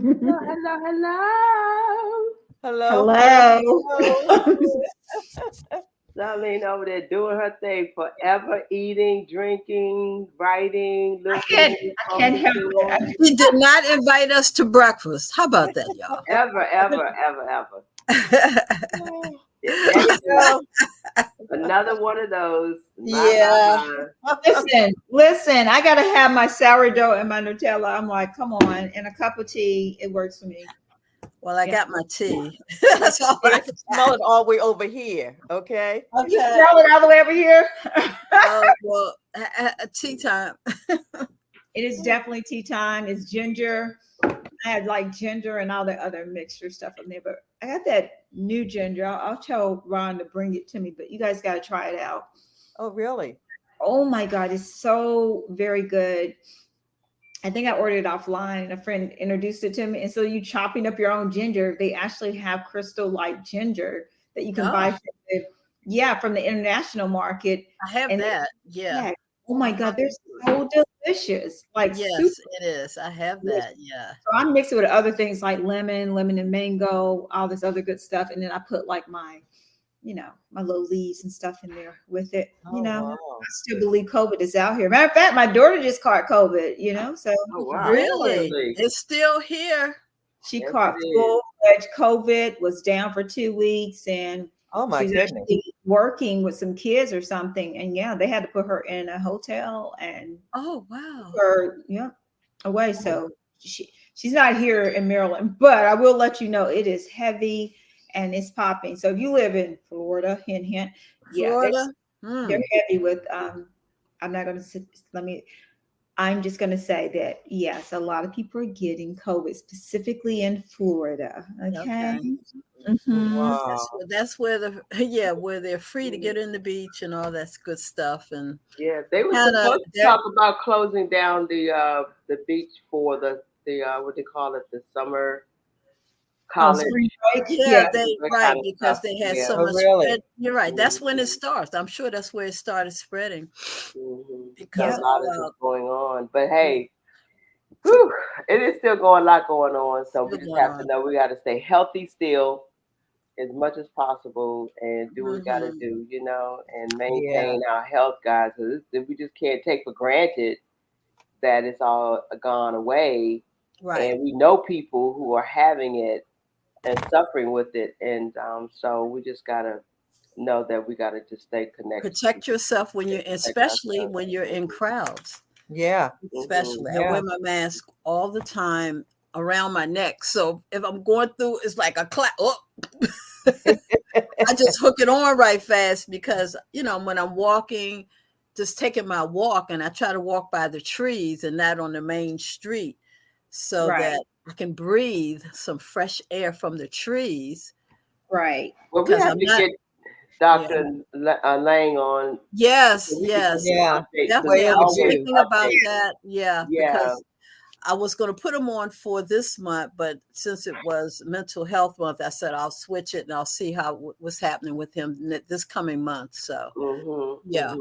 Hello. Hello. Darlene over there doing her thing, forever eating, drinking, writing, I listening, can't help it. He did not invite us to breakfast. How about that, y'all? ever. There you go. Another one of those. Yeah. Listen, I gotta have my sourdough and my Nutella. I'm like, come on, and a cup of tea. It works for me. Well, I got my tea. That's all I can smell it all the way over here. Okay. You smell it all the way over here. Well, tea time. It is definitely tea time. It's ginger. I had like ginger and all the other mixture stuff in there, but I got that new ginger. I'll tell Ron to bring it to me, but you guys got to try it out. Oh, really? Oh my God, it's so very good. I think I ordered it offline and a friend introduced it to me. And so you chopping up your own ginger, they actually have crystal light ginger that you can buy from the international market. I have that. Yeah. Oh my God, they're so delicious. Like, yes, it is. I have that. Yeah. So I mix it with other things like lemon and mango, all this other good stuff. And then I put like my little leaves and stuff in there with it. I still believe COVID is out here. Matter of fact, my daughter just caught COVID, so. Oh, wow. Really? It's still here. She caught full-fledged COVID, was down for 2 weeks, and oh my goodness, working with some kids or something. And they had to put her in a hotel and her away. So she's not here in Maryland, but I will let you know it is heavy and it's popping. So if you live in Florida, hint, Florida, they're heavy with I'm just going to say that, yes, a lot of people are getting COVID, specifically in Florida. Okay. Mm-hmm. Wow. That's where where they're free to get in the beach and all that good stuff. And they were supposed to talk about closing down the beach for the what they call it, the summer college. Because they had so much spread. You're right. That's when it starts. I'm sure that's where it started spreading. Because a lot is going on. But hey, it is still a lot going on. So we just have to know we got to stay healthy still as much as possible and do what we got to do, and maintain our health, guys. We just can't take for granted that it's all gone away. Right. And we know people who are having it and suffering with it. And so we just got to know that we got to just stay connected. Protect yourself especially when you're in crowds. Yeah. Especially. I wear my mask all the time around my neck. So if I'm going through, it's like a clap. I just hook it on right fast because, when I'm walking, just taking my walk, and I try to walk by the trees and not on the main street so that I can breathe some fresh air from the trees. Right. Well, we have to get Dr. Lang on. Yes. Yeah. Definitely. I was thinking about that. Yeah. Because I was going to put him on for this month, but since it was Mental Health Month, I said I'll switch it and I'll see what's happening with him this coming month. So, yeah.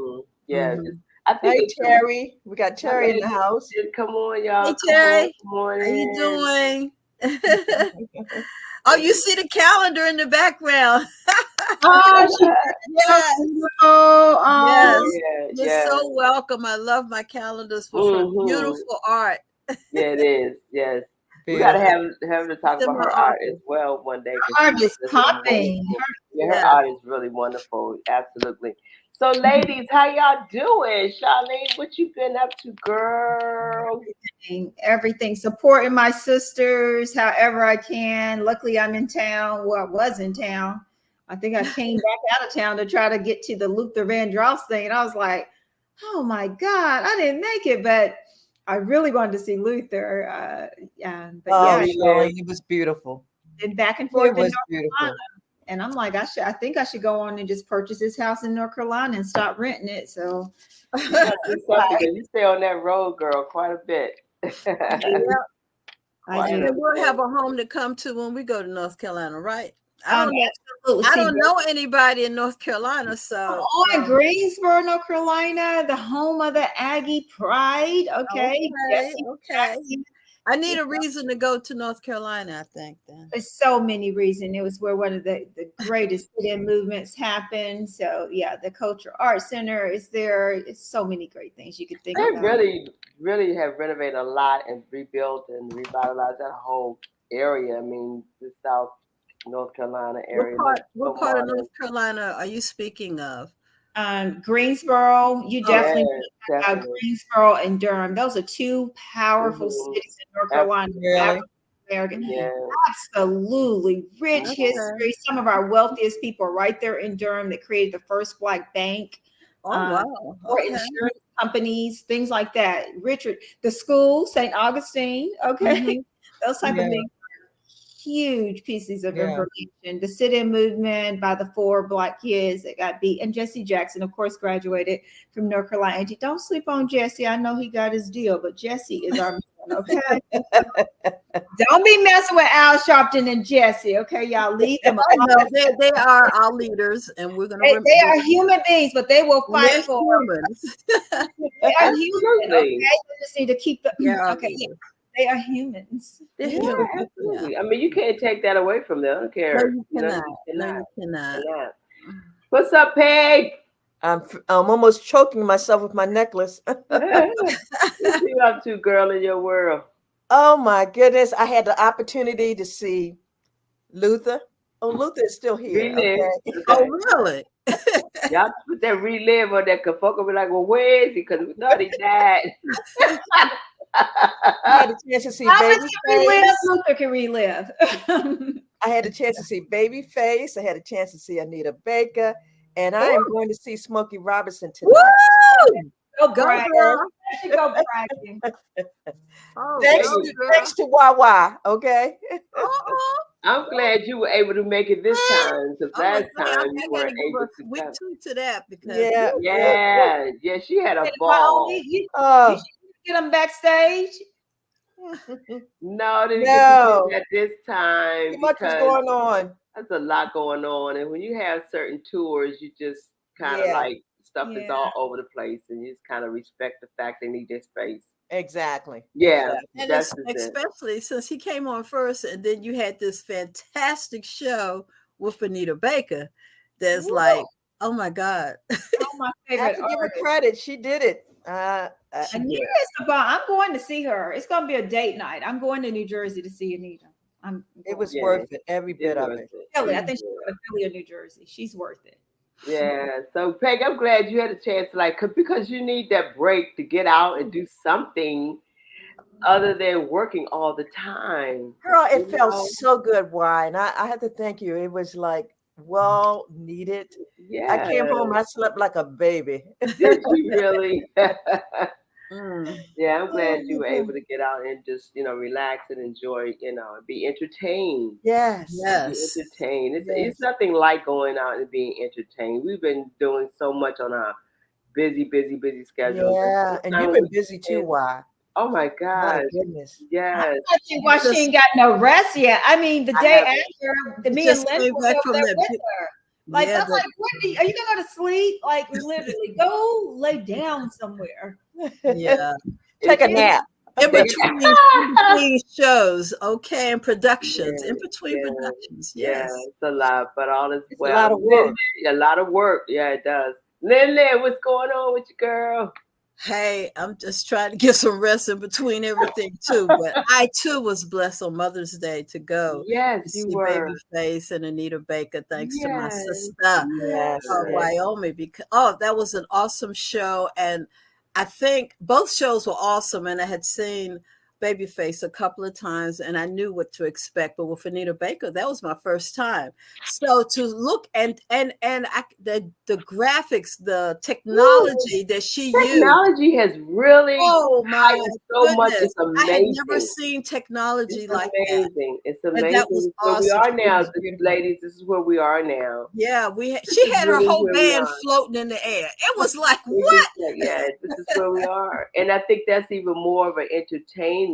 I think Terry, we got Terry in the house. Come on, y'all. Hey, Terry. How you doing? Oh, you see the calendar in the background. You're so welcome. I love my calendars for beautiful art. Yeah, it is. Yes. We got to have to talk about her art as well one day. Her art is popping. Her art is really wonderful. Absolutely. So, ladies, how y'all doing? Charlene, what you been up to, girl? Everything. Supporting my sisters however I can. Luckily, I'm in town. Well, I was in town. I think I came back out of town to try to get to the Luther Vandross thing. And I was like, oh, my God, I didn't make it. But I really wanted to see Luther. It was beautiful. And back and forth in North Carolina. And I'm like, I think I should go on and just purchase this house in North Carolina and stop renting it. So you stay on that road, girl, quite a bit. We'll have a home to come to when we go to North Carolina, right? I don't know anybody in North Carolina, so in Greensboro, North Carolina, the home of the Aggie Pride. Okay. I need a reason to go to North Carolina, I think. Then there's so many reasons. It was where one of the greatest sit-in movements happened. So yeah, the Cultural Arts Center is there. It's so many great things you could think about. They really have renovated a lot and rebuilt and revitalized that whole area. I mean, the South North Carolina area. What part of North Carolina are you speaking of? Greensboro. You definitely Greensboro and Durham. Those are two powerful cities in North Carolina. Really? American. Absolutely rich history. Some of our wealthiest people are right there in Durham that created the first Black bank. Wow. Or insurance companies, things like that. Richard, the school, St. Augustine. Okay. Those type of things. Huge pieces of information. The sit-in movement by the 4 Black kids that got beat, and Jesse Jackson, of course, graduated from North Carolina. And don't sleep on Jesse. I know he got his deal, but Jesse is our man, okay? Don't be messing with Al Sharpton and Jesse, okay? Y'all leave them alone. They are our leaders, and we're gonna. They are human beings, but they will fight for humans. They are human, okay? We just need to keep the They are humans. Absolutely. I mean, you can't take that away from them. I don't care. No, you cannot. What's up, Peg? I'm almost choking myself with my necklace. What you up to, girl, in your world? Oh my goodness! I had the opportunity to see Luther. Oh, Luther is still here. Okay. Oh, really? Y'all put that relive on that Kafoka. Be like, well, where is he? Because we thought he died. I had a chance to see Babyface. Luther can relive. I had a chance to see Babyface. I had a chance to see Anita Baker, and I am going to see Smokey Robinson tonight. Woo! Go girl. Go bragging. Thanks to Wawa. Okay. I'm glad you were able to make it this time. Because last time you weren't able to. We tuned to that because she had a ball. You get them backstage. No, they didn't get at this time. What's going on? There's a lot going on, and when you have certain tours, you just kind of like stuff is all over the place, and you just kind of respect the fact they need their space. Exactly. Yeah, and especially since he came on first, and then you had this fantastic show with Anita Baker. That's like, oh my God, my favorite. I have to give her credit. She did it. Anita is I'm going to see her. It's going to be a date night. I'm going to New Jersey to see Anita. It was worth it. Every bit of it. Philly. I think she's going to Philly or New Jersey. She's worth it. Yeah. So Peg, I'm glad you had a chance to because you need that break to get out and do something other than working all the time. Girl, it felt so good. Why? And I have to thank you. It was like well needed. Yeah. I came home. I slept like a baby. Did you really? Yeah, I'm glad you were able to get out and just, relax and enjoy, be entertained. Yes. Be entertained. It's nothing like going out and being entertained. We've been doing so much on our busy schedule. Yeah, and you've been busy too, why? Oh my God. My goodness. Yes. I think why she ain't got no rest yet. I mean, the day after, me and Lynn were there with her. Like, I'm like, are you gonna go to sleep? Like, literally, go lay down somewhere. Yeah. Take a nap. In between shows, okay, and productions. In between productions. Yes. Yeah, it's a lot, but all is well. A lot of work. A lot of work. Yeah, it does. Lynn, what's going on with you, girl? Hey, I'm just trying to get some rest in between everything too. But I too was blessed on Mother's Day to go. Yes, you were. Babyface and Anita Baker, thanks to my sister, Wyoming. Because that was an awesome show, and I think both shows were awesome. And I had seen Babyface a couple of times, and I knew what to expect. But with Anita Baker, that was my first time. So to look the graphics, the technology that she used. Technology has really so much. It's amazing. I had never seen technology like that. It's amazing. That was awesome. We are now, ladies. This is where we are now. Yeah, she had her whole band floating in the air. It was like, what? Yeah, this is where we are, and I think that's even more of an entertainment.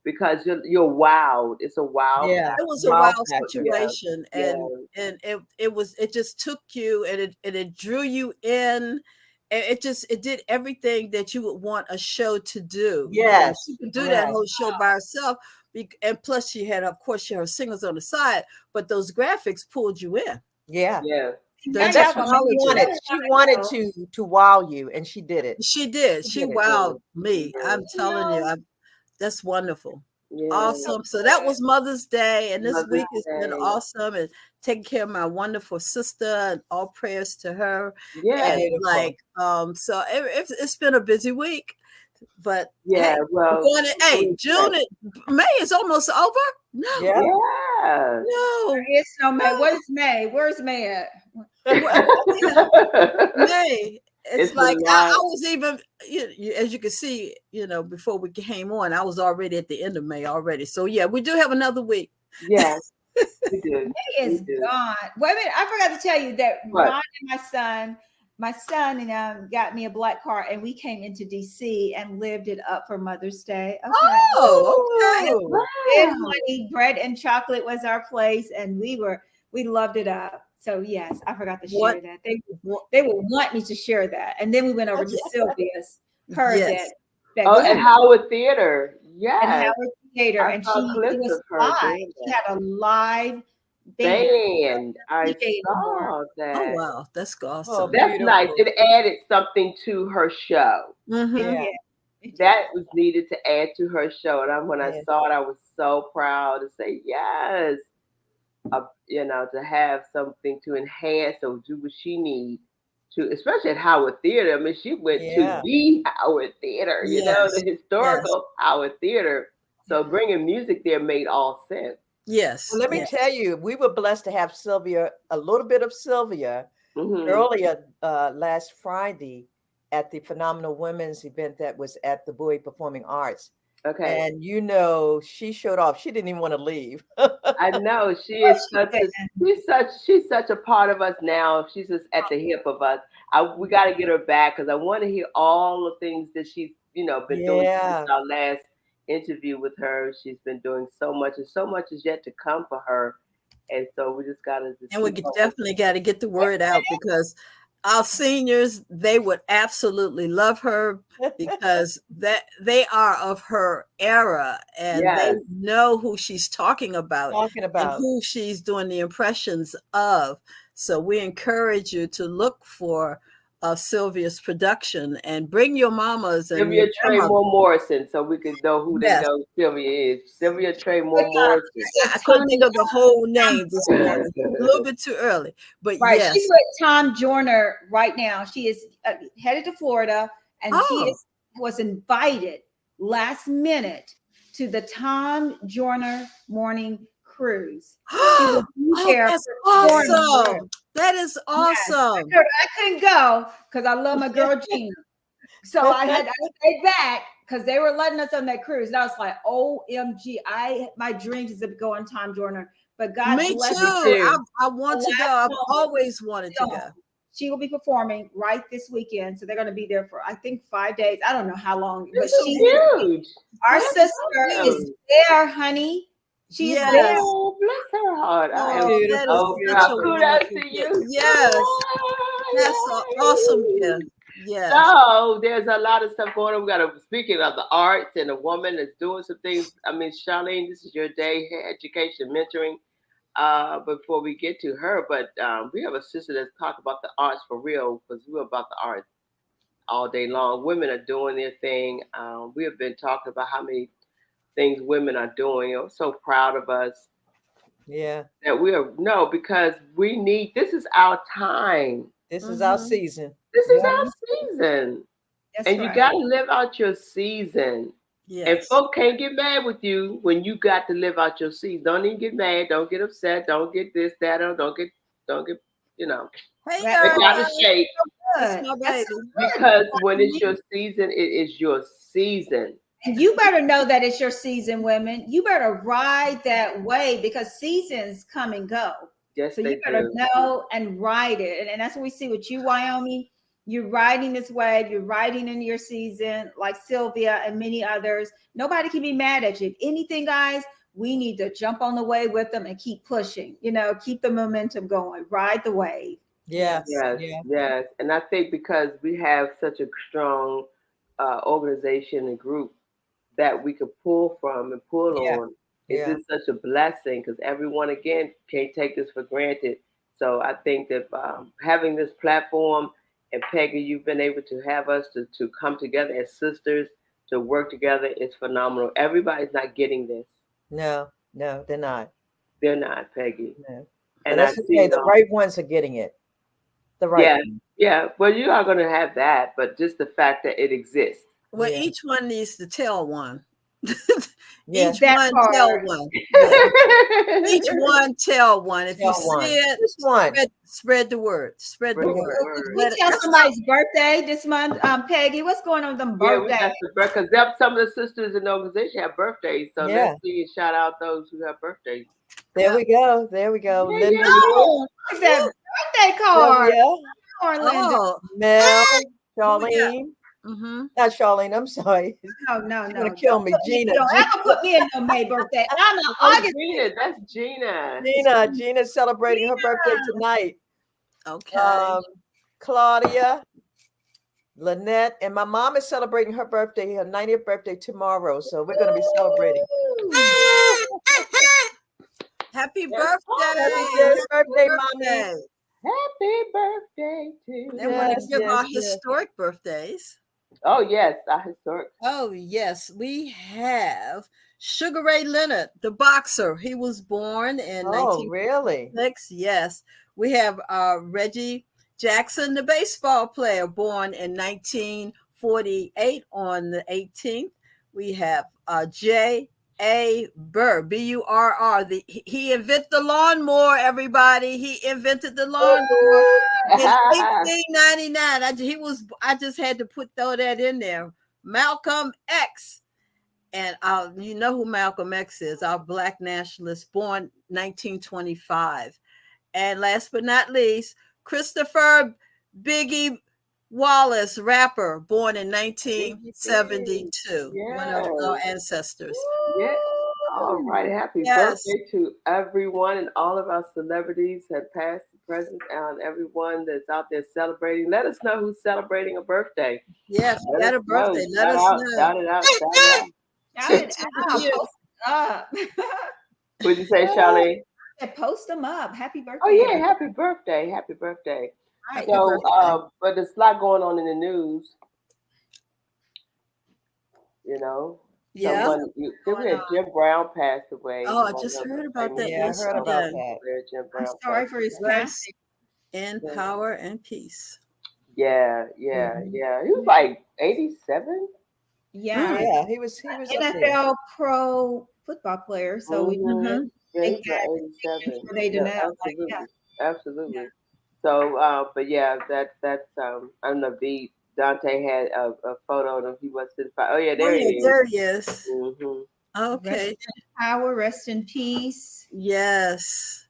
Because you're wowed. It's a wow. Yeah, it was a wow situation, and it just took you and it drew you in, it did everything that you would want a show to do. Yes. She could do that whole show by herself. And plus she had, of course, her singers on the side, but those graphics pulled you in. Yeah. That's what she wanted. She wanted to wow you, and she did it. She did. She wowed me. I'm telling you, that's wonderful. Awesome. So that was Mother's Day, and this week has been awesome, and taking care of my wonderful sister, and all prayers to her. Yeah. And like, so it's been a busy week, but hey, June, May is almost over. No. Yeah. No. There is no May. What is May? Where's May at? May. It's like I was even, as you can see, before we came on, I was already at the end of May already. So yeah, we do have another week. Yes, we do. May is gone. Wait a minute, I forgot to tell you that Ron and my son got me a black car, and we came into DC and lived it up for Mother's Day. Okay. Oh, okay. And honey, bread and chocolate was our place, and we loved it up. So yes, I forgot to share that. They would want me to share that. And then we went over to Sylvia's, that. At Howard Theater. Yes. At Howard Theater. And she was live. She had a live band. I saw that. Oh wow, that's awesome. Oh, that's nice. It added something to her show. Mm-hmm. Yeah. That was needed to add to her show. And when I saw it, I was so proud to say yes. To have something to enhance or do what she needs to, especially at Howard Theater. I mean, she went to the Howard Theater, the historical Howard Theater. So bringing music there made all sense. Yes. Well, let me tell you, we were blessed to have a little bit of Sylvia earlier last Friday at the Phenomenal Women's event that was at the Bowie Performing Arts. Okay. And she showed off. She didn't even want to leave. I know she is she's such a part of us now. She's just at the hip of us. We got to get her back because I want to hear all the things that she's been doing since our last interview with her. She's been doing so much, and so much is yet to come for her. And so we just got to. And we definitely got to get the word out because our seniors, they would absolutely love her because they are of her era and they know who she's talking about and who she's doing the impressions of. So we encourage you to look for Sylvia's production and bring your mamas and Sylvia Tremore Morrison, so we can know who they know Sylvia is. Sylvia Tremore Morrison. I couldn't think of the whole name this morning. A little bit too early, but yes. She's with Tom Joyner right now. She is headed to Florida, and she was invited last minute to the Tom Joyner morning cruise. That's awesome. That is awesome. Yes. I couldn't go because I love my girl Gina. So I stayed back because they were letting us on that cruise. And I was like, OMG, my dreams is to go on Tom Joyner. But God bless me too. I want to go. I've always wanted to go. She will be performing right this weekend. So they're going to be there for, I think, 5 days. I don't know how long. But she's huge. Our sister is there, honey. She's there. Oh, bless her heart. Kudos to you. Yes. That's awesome. Yeah. So there's a lot of stuff going on. We got speaking of the arts and a woman that's doing some things. I mean, Charlene, this is your day, education, mentoring. Before we get to her, but we have a sister that's talking about the arts for real because we're about the arts all day long. Women are doing their thing. We have been talking about how many things women are doing. I'm so proud of us. Yeah. That because we need, this is our time. This is our season. This is our season. That's and you got to live out your season. Yes. And folk can't get mad with you when you got to live out your season. Don't even get mad. Don't get upset. Don't get this, that, or don't get, Hey, out of shape. That's my baby. Because when it's your season, it is your season. And you better know that it's your season, women. You better ride that wave because seasons come and go. Yes, so you better know and ride it. And that's what we see with you, Wyoming. You're riding this wave. You're riding in your season like Sylvia and many others. Nobody can be mad at you. If anything, guys, we need to jump on the wave with them and keep pushing. Keep the momentum going. Ride the wave. Yes. Yes. And I think because we have such a strong organization and group that we could pull from and pull on, it's just such a blessing because everyone, again, can't take this for granted. So I think that having this platform, and Peggy, you've been able to have us to come together as sisters, to work together is phenomenal. Everybody's not getting this. No, they're not. They're not, Peggy. No. And that's okay. The right ones are getting it. The right ones. Yeah. Well, you are going to have that, but just the fact that it exists. Well, each one needs to tell one. Each one tell one. Each one tell one. If you see it, spread the word. Spread the word. We tell somebody's birthday this month, Peggy. What's going on with them birthdays? Yeah, because some of the sisters in the organization have birthdays. So let's see and shout out those who have birthdays. There we go. Yeah, Linda. What's that birthday card? Oh, Mel, Charlene. Not Charlene. I'm sorry. No. You're gonna kill me, Gina. Don't ever put me in no May birthday. I'm not August. Gina, that's Gina. Gina's celebrating her birthday tonight. Okay. Claudia, Lynette, and my mom is celebrating her birthday, her 90th birthday tomorrow. So we're gonna be celebrating. Happy birthday! Happy birthday, mommy! Happy birthday to you. And want to give our historic birthdays. Oh, yes, our historic. Oh, yes. We have Sugar Ray Leonard, the boxer. He was born in 1946. Yes. We have Reggie Jackson, the baseball player, born in 1948 on the 18th. We have J.A. Burr, B-U-R-R. He invented the lawnmower, everybody. He invented the lawnmower in 1899. I just had to throw that in there. Malcolm X. And you know who Malcolm X is, our Black nationalist, born 1925. And last but not least, Christopher Biggie Wallace, rapper, born in 1972. One of our ancestors. Yeah. All right. Happy birthday to everyone and all of our celebrities that passed, present, and everyone that's out there celebrating. Let us know who's celebrating a birthday. Yeah, if you got a birthday, let us know. Shout it out. Post up. What'd you say, Charlene? Post them up. Happy birthday. Oh, yeah. Happy birthday. Happy birthday. Right, so, but there's a lot going on in the news. You know? Yeah. We had Jim Brown passed away. Oh, I just heard about that yesterday. Jim Brown. I'm sorry for his passing. In power and peace. Yeah. He was like 87. Yeah, he was NFL pro football player. So we they denied. Absolutely. So, but yeah, that's I don't know. Dante had a photo of him. He was in fire. Oh yeah, there he is. There he is. Okay. Rest in power. Rest in peace. Yes.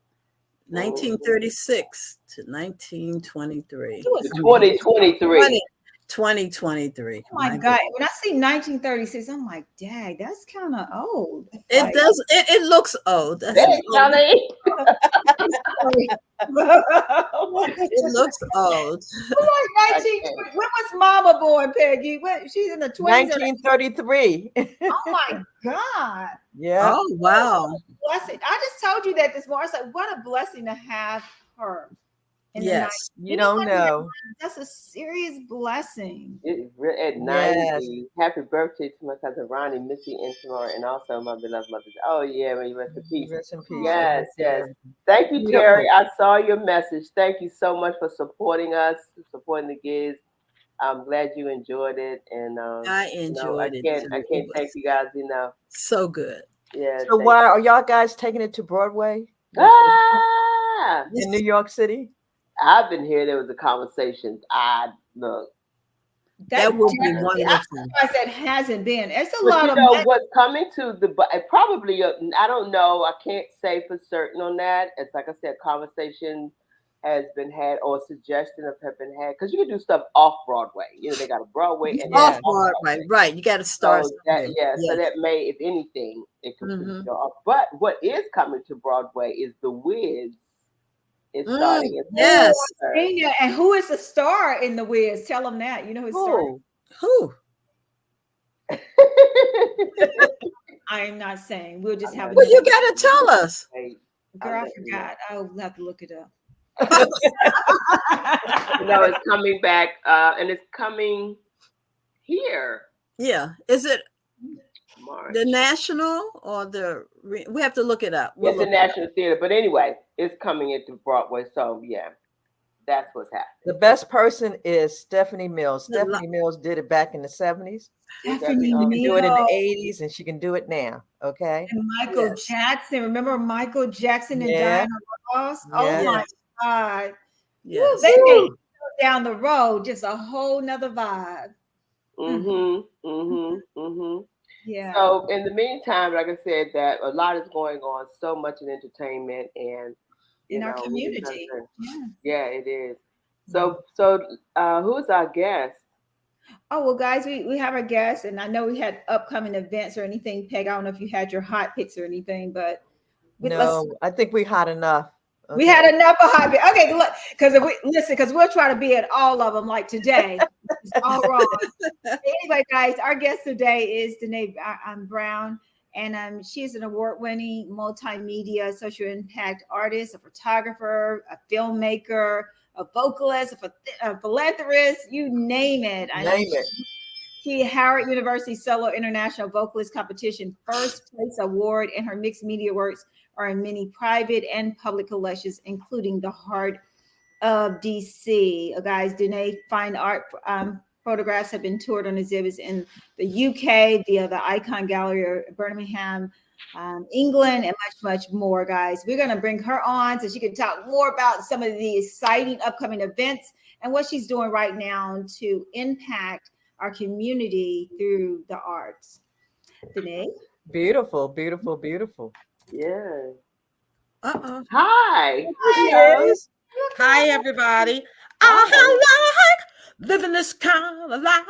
1936 to 1923. 2023. Oh my God. When I see 1936, I'm like, dang, that's kind of old. It does. It looks old. It looks old. Like 19. When was Mama born, Peggy? She's in the 20s. 1933. Oh my God. Yeah. Oh wow. Blessing. I just told you that this morning. I said, what a blessing to have her. Yes. You don't know. That's a serious blessing. At 90. Happy birthday to my cousin Ronnie, Missy, and Tamara, and also my beloved mother. Oh yeah, may you rest in peace. Rest in peace. Yes. Thank you, Terry. I saw your message. Thank you so much for supporting us, supporting the kids. I'm glad you enjoyed it, and I enjoyed it. I can't thank you guys enough. So good. Yeah. So why are y'all guys taking it to Broadway? In New York City? I've been here. There was a conversation. Look. That would be wonderful. That hasn't been. It's a lot of. What's coming to probably. I don't know. I can't say for certain on that. It's like I said, conversation has been had or suggestions have been had because you can do stuff off Broadway. You know, they got a Broadway and off Broadway, right? You got to start. So that may, if anything, it could go off. But what is coming to Broadway is The Wiz. is starting. Yes. And who is the star in The Wiz? Tell them that. You know his star. Who? I am not saying. We'll just have. Well, you got to tell us. Girl, I forgot. I'll have to look it up. No, it's coming back, and it's coming here. Yeah. Is it March. the National or the? We have to look it up. It's the National Theater, but anyway, it's coming into Broadway. So yeah, that's what's happening. The best person is Stephanie Mills. Stephanie Mills did it back in the 70s. Stephanie She can do it in the Mills. 80s, and she can do it now. Okay. And Michael Jackson. Remember Michael Jackson and Diana Ross? Oh my God. Yes. They take down the road, just a whole nother vibe. Yeah. So in the meantime, like I said, that a lot is going on, so much in entertainment and in our community. Yeah, it is. So who's our guest? Oh, well, guys, we have our guest, and I know we had upcoming events or anything. Peg, I don't know if you had your hot picks or anything, but no, I think we hot enough. Okay. We had enough of hot picks. Okay, look, because we'll try to be at all of them like today. It's all wrong. Anyway, guys, our guest today is Denée Brown, and she's an award-winning multimedia social impact artist, a photographer, a filmmaker, a vocalist, a philanthropist, you name it. She Howard University Solo International Vocalist Competition First Place Award, and her mixed media works are in many private and public collections, including the Heart of DC. Guys, Denée fine art photographs have been toured on exhibits in the UK via the Icon Gallery of Birmingham, England, and much more. Guys, we're going to bring her on so she can talk more about some of the exciting upcoming events and what she's doing right now to impact our community through the arts. Denée? Beautiful. Yeah. Hi. Hi, everybody. I like living this kind of life.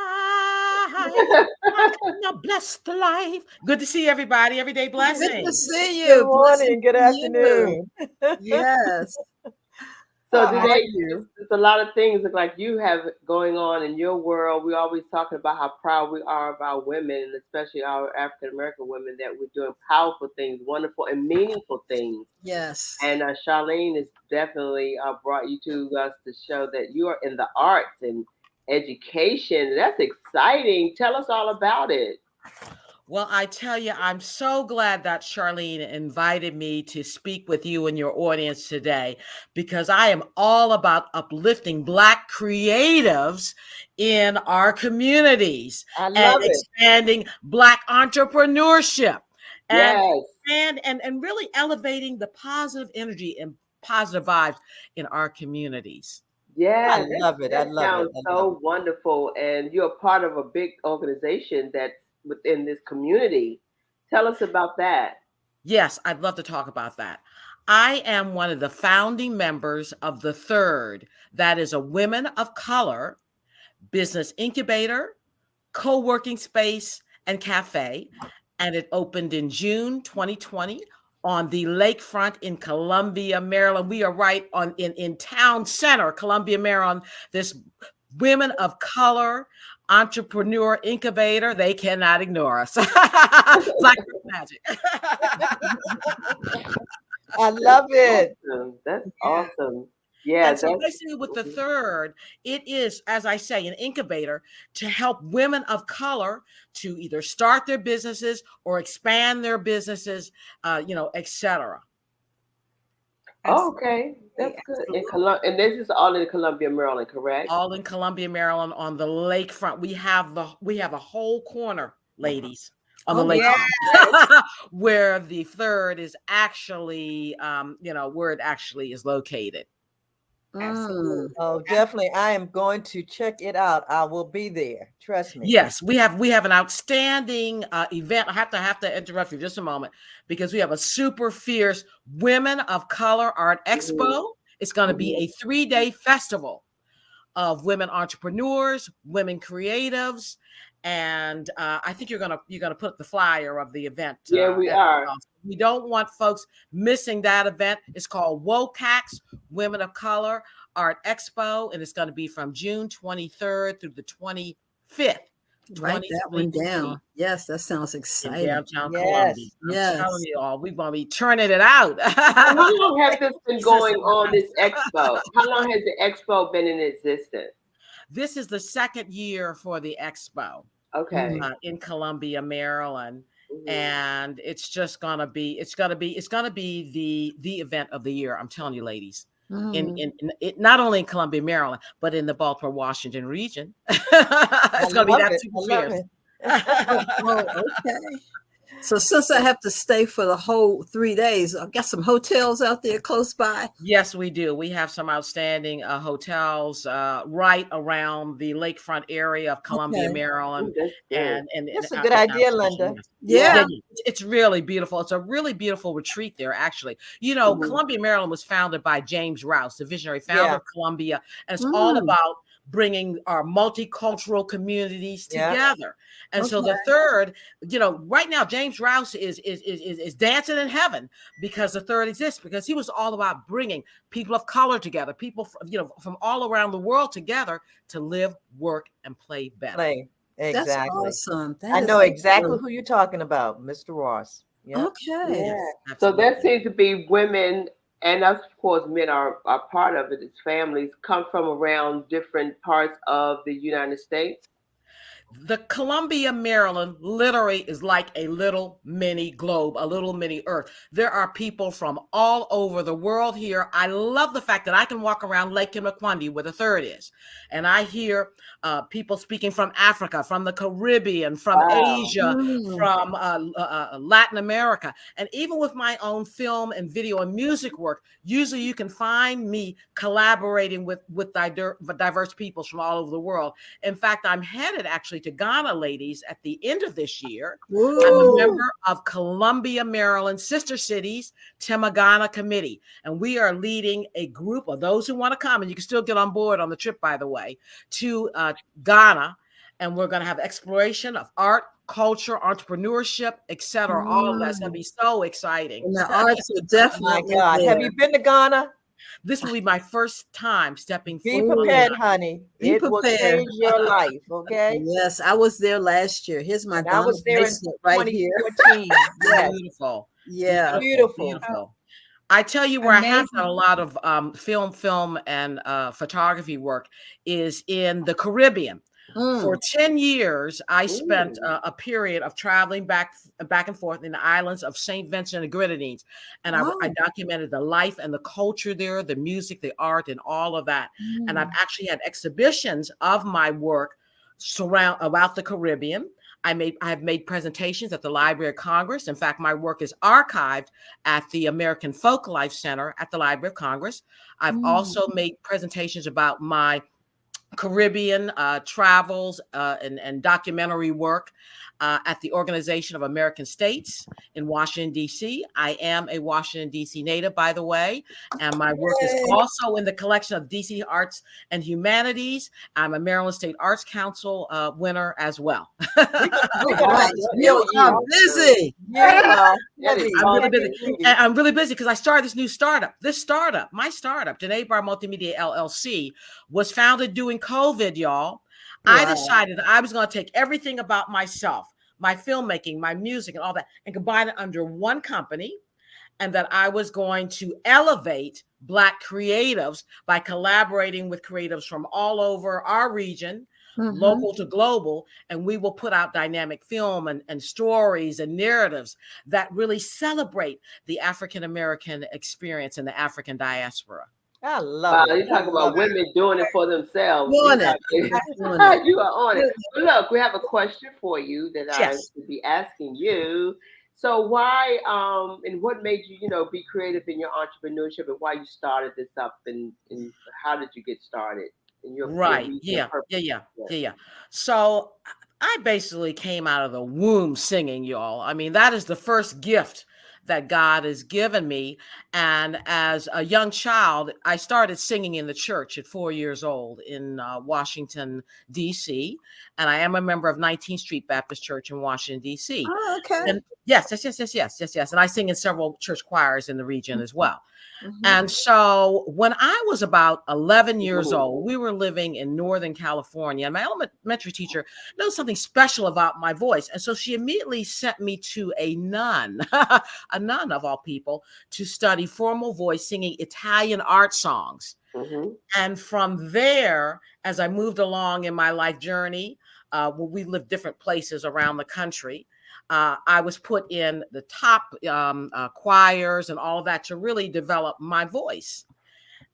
I bless the life. Good to see everybody. Everyday blessings. Good to see you. Good morning. Good afternoon. Yes. So today, there's a lot of things like you have going on in your world. We're always talking about how proud we are of our women, and especially our African-American women, that we're doing powerful things, wonderful and meaningful things. Yes. And Charlene has definitely brought you to us to show that you are in the arts and education. That's exciting. Tell us all about it. Well, I tell you, I'm so glad that Charlene invited me to speak with you and your audience today, because I am all about uplifting Black creatives in our communities and expanding Black entrepreneurship and really elevating the positive energy and positive vibes in our communities. Yeah, I love it. That sounds so wonderful. And you're a part of a big organization that's within this community. Tell us about that. Yes, I'd love to talk about that. I am one of the founding members of the Third. That is a women of color business incubator, co-working space, and cafe. And it opened in June 2020 on the lakefront in Columbia, Maryland. We are right in town center, Columbia, Maryland. This women of color entrepreneur incubator, they cannot ignore us. Black magic. I love it. Awesome. That's awesome. Yeah. And so basically with the Third, it is, as I say, an incubator to help women of color to either start their businesses or expand their businesses, etc. Okay, that's good. And this is all in Columbia, Maryland, correct? All in Columbia, Maryland, on the lakefront. We have a whole corner, ladies, on the lakefront, where the Third is actually, where it actually is located. Absolutely. Oh, definitely. I am going to check it out. I will be there. Trust me. Yes, we have an outstanding event. I have to interrupt you just a moment, because we have a super fierce Women of Color Art Expo. It's going to be a 3-day festival of women entrepreneurs, women creatives, and I think you're gonna put the flyer of the event. Yeah, we are. We don't want folks missing that event. It's called WOCAX, Women of Color Art Expo, and it's going to be from June 23rd through the 25th. Write that one down. Yes, that sounds exciting. In downtown Columbia. Yes. I'm telling you all, we're going to be turning it out. How long has this been going on, this expo? How long has the expo been in existence? This is the second year for the expo. Okay. In Columbia, Maryland. And it's just gonna be the event of the year. I'm telling you, ladies. In not only in Columbia, Maryland, but in the Baltimore, Washington region. It's gonna be that 2 years. Okay. So since I have to stay for the whole 3 days, I've got some hotels out there close by. Yes, we do. We have some outstanding hotels right around the lakefront area of Columbia, Maryland. And that's a good idea, Linda. Yeah. It's really beautiful. It's a really beautiful retreat there, actually. You know, Columbia, Maryland was founded by James Rouse, the visionary founder of Columbia. And it's all about bringing our multicultural communities together. And so the third, you know, right now, James Rouse is dancing in heaven because the third exists, because he was all about bringing people of color together, people, from all around the world together to live, work, and play better. Exactly. That's awesome. I know exactly who you're talking about, Mr. Ross. Yeah. Okay. Yeah. So that seems to be women, and of course men are part of it. It's families come from around different parts of the United States. The Columbia, Maryland literally is like a little mini globe, a little mini Earth. There are people from all over the world here. I love the fact that I can walk around Lake Kimaquandi where the third is, and I hear people speaking from Africa, from the Caribbean, from Asia, from Latin America. And even with my own film and video and music work, usually you can find me collaborating with diverse peoples from all over the world. In fact, I'm headed actually to Ghana, ladies, at the end of this year. I'm a member of Columbia, Maryland Sister Cities Temagana Committee, and we are leading a group of those who want to come, and you can still get on board on the trip, by the way, to Ghana, and we're going to have exploration of art, culture, entrepreneurship, etc. All of that's going to be so exciting. And the arts are definitely. My God, have you been to Ghana? This will be my first time stepping forward. Be prepared, honey. It will change your life, okay? Yes, I was there last year. Here's my I was there in right here. Yes. Beautiful. Yeah. Beautiful. I tell you where I have done a lot of film and photography work is in the Caribbean. For 10 years, I spent a period of traveling back and forth in the islands of St. Vincent and Grenadines. And I documented the life and the culture there, the music, the art, and all of that. And I've actually had exhibitions of my work about the Caribbean. I have made presentations at the Library of Congress. In fact, my work is archived at the American Folk Life Center at the Library of Congress. I've also made presentations about my Caribbean travels and documentary work at the Organization of American States in Washington, D.C. I am a Washington, D.C. native, by the way, and my work is also in the collection of D.C. Arts and Humanities. I'm a Maryland State Arts Council winner as well. You are busy. Yeah. I'm really busy because I started this new startup. My startup, Denée Barr Multimedia LLC, was founded during COVID, y'all. I decided that I was going to take everything about myself, my filmmaking, my music, and all that, and combine it under one company, and that I was going to elevate Black creatives by collaborating with creatives from all over our region, local to global, and we will put out dynamic film and stories and narratives that really celebrate the African-American experience and the African diaspora. I love it. You talk about women doing it for themselves. You are on it. But look, we have a question for you that I should be asking you. So why and what made you, be creative in your entrepreneurship, and why you started this up, and how did you get started? In your Yeah. So I basically came out of the womb singing, y'all. I mean, that is the first gift that God has given me. And as a young child, I started singing in the church at 4 years old in Washington, D.C. And I am a member of 19th Street Baptist Church in Washington, D.C. Oh, okay. And yes. And I sing in several church choirs in the region as well. And so when I was about 11 years old, we were living in Northern California, and my elementary teacher knows something special about my voice. And so she immediately sent me to a nun, a nun of all people, to study formal voice singing Italian art songs. And from there, as I moved along in my life journey, we lived different places around the country. I was put in the top choirs and all of that to really develop my voice.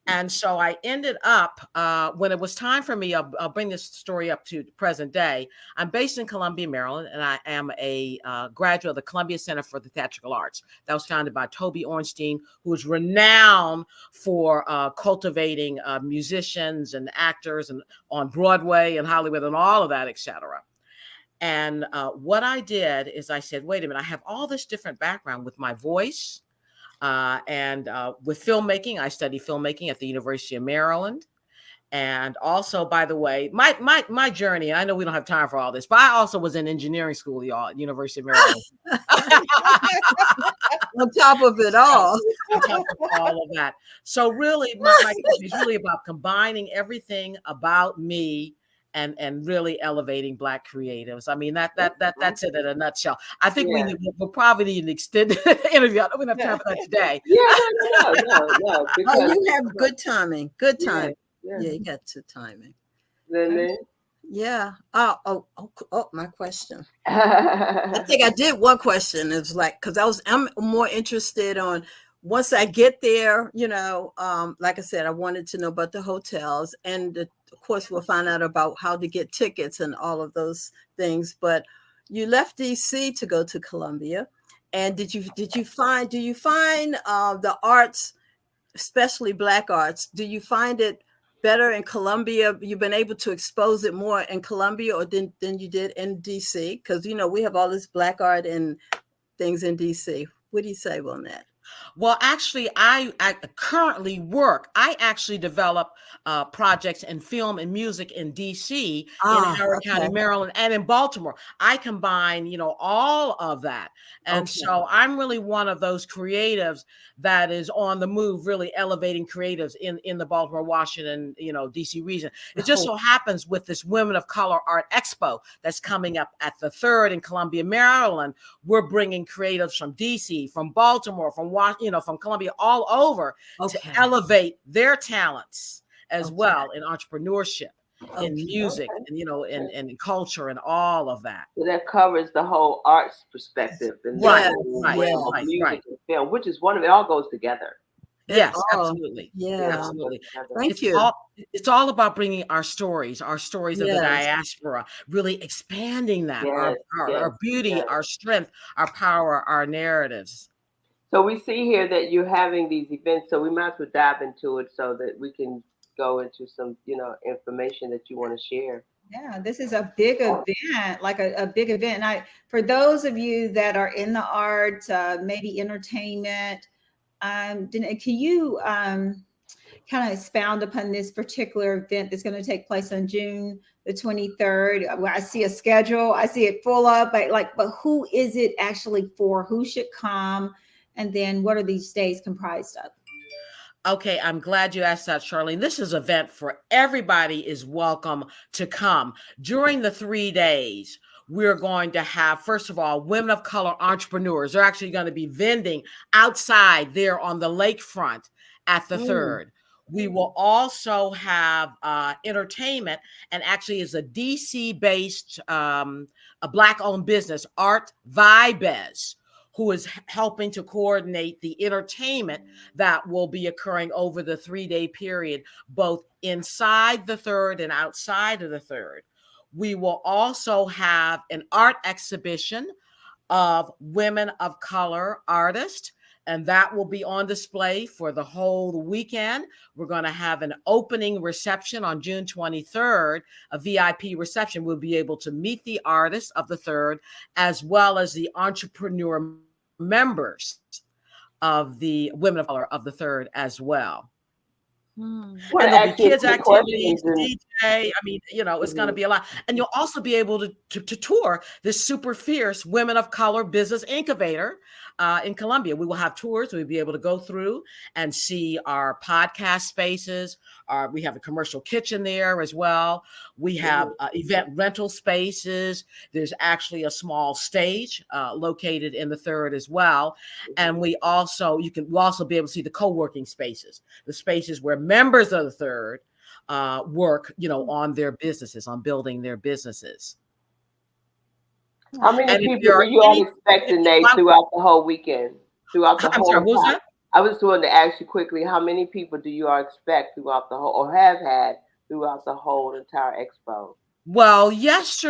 And so I ended up, when it was time for me, I'll bring this story up to the present day. I'm based in Columbia, Maryland, and I am a graduate of the Columbia Center for the Theatrical Arts. That was founded by Toby Ornstein, who is renowned for cultivating musicians and actors and on Broadway and Hollywood and all of that, et cetera. And what I did is I said, wait a minute, I have all this different background with my voice and with filmmaking. I studied filmmaking at the University of Maryland. And also, by the way, my journey, I know we don't have time for all this, but I also was in engineering school, y'all, at University of Maryland. On top of it all. On top of all of that. So really, my company is really about combining everything about me and really elevating Black creatives. I mean, that's it in a nutshell. I think we'll probably need an extended interview. I don't have time for that today. No. Because you have good timing. Good timing. Yeah, you got the timing. Then. Yeah. Oh, my question. I think I did one question. It's like, because I'm more interested on once I get there, like I said, I wanted to know about the hotels, and of course we'll find out about how to get tickets and all of those things. But you left DC to go to Columbia, and do you find the arts, especially Black arts, do you find it better in Columbia? You've been able to expose it more in Columbia or than you did in DC? Because we have all this Black art and things in DC. What do you say on that? Well, actually, I currently work. I actually develop projects in film and music in DC, in Howard County, Maryland, and in Baltimore. I combine, all of that. And so I'm really one of those creatives that is on the move, really elevating creatives in the Baltimore, Washington, DC region. It just so happens with this Women of Color Art Expo that's coming up at the 3rd in Columbia, Maryland, we're bringing creatives from DC, from Baltimore, from Columbia, all over to elevate their talents as well in entrepreneurship, in music, and in culture and all of that. So that covers the whole arts perspective, and right, music and film, which is it all goes together. Yes, absolutely. Yeah, absolutely. Thank you. It's all about bringing our stories of the diaspora, really expanding that, our beauty, our strength, our power, our narratives. So we see here that you're having these events, so we might as well dive into it so that we can go into some, information that you want to share. Yeah, this is a big event, like a big event. And for those of you that are in the arts, maybe entertainment, can you kind of expound upon this particular event that's going to take place on June the 23rd? I see a schedule, I see it full up, but who is it actually for? Who should come? And then what are these days comprised of? Okay, I'm glad you asked that, Charlene. This is an event for everybody is welcome to come. During the 3 days, we're going to have, first of all, women of color entrepreneurs. They're actually going to be vending outside there on the lakefront at the 3rd. We will also have entertainment, and actually is a DC-based, a Black-owned business, Art Vibes, who is helping to coordinate the entertainment that will be occurring over the 3-day period, both inside the 3rd and outside of the 3rd. We will also have an art exhibition of women of color artists, and that will be on display for the whole weekend. We're going to have an opening reception on June 23rd, a VIP reception. We'll be able to meet the artists of the 3rd, as well as the entrepreneur members of the Women of Color of the Third as well. And there'll be kids activities, DJ. I mean, you know, it's going to be a lot. And you'll also be able to tour this super fierce Women of Color Business Incubator in Columbia. We will have tours. We'll be able to go through and see our podcast spaces. We have a commercial kitchen there as well. We have event rental spaces. There's actually a small stage located in the Third as well. And we'll also be able to see the co-working spaces, the spaces where members of the Third work, you know, on their businesses, on building their businesses. How many people do you all expect, Denée, throughout the whole weekend? Throughout the whole time? What was that? I was going to ask you quickly, how many people do you all expect throughout the whole, or have had throughout the whole entire expo? Well, last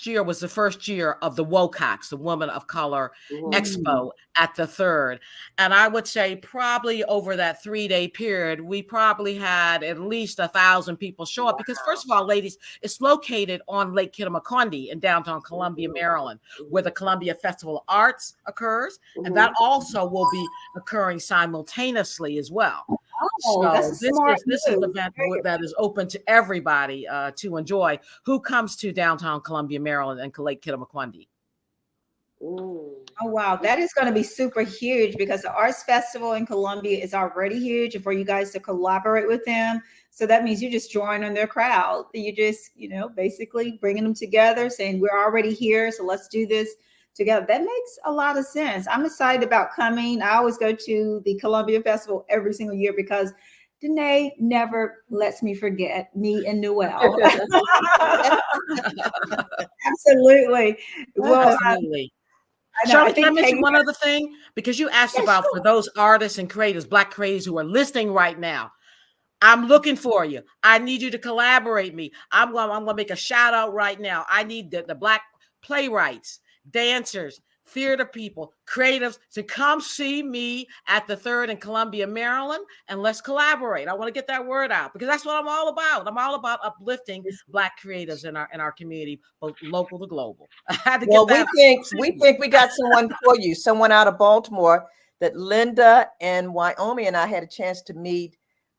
year was the first year of the WOCAX, the Women of Color Expo at the Third. And I would say probably over that 3-day period, we probably had at least 1,000 people show up because, first of all, ladies, it's located on Lake Kittamaqundi in downtown Columbia, Maryland, where the Columbia Festival of Arts occurs. And that also will be occurring simultaneously as well. Oh, so that's this is an event that is open to everybody to enjoy who comes to downtown Columbia, Maryland and Lake Kittamaqundi. Oh, wow. That is going to be super huge because the Arts Festival in Columbia is already huge, and for you guys to collaborate with them. So that means you just join on their crowd. You just, you know, basically bringing them together, saying we're already here, so let's do this together. That makes a lot of sense. I'm excited about coming. I always go to the Columbia Festival every single year because Denée never lets me forget me and Noelle. Absolutely. Well, absolutely. Shirley, can I mention one other thing? Because you asked about for those artists and creators, Black creators who are listening right now. I'm looking for you. I need you to collaborate me. I'm going to make a shout out right now. I need the Black playwrights, dancers, theater people, creatives to come see me at the Third in Columbia, Maryland, and let's collaborate. I want to get that word out because that's what I'm all about. I'm all about uplifting Black creatives in our community, both local to global. I had to get that. We think we got someone for you, someone out of Baltimore that Linda and Wyoming and I had a chance to meet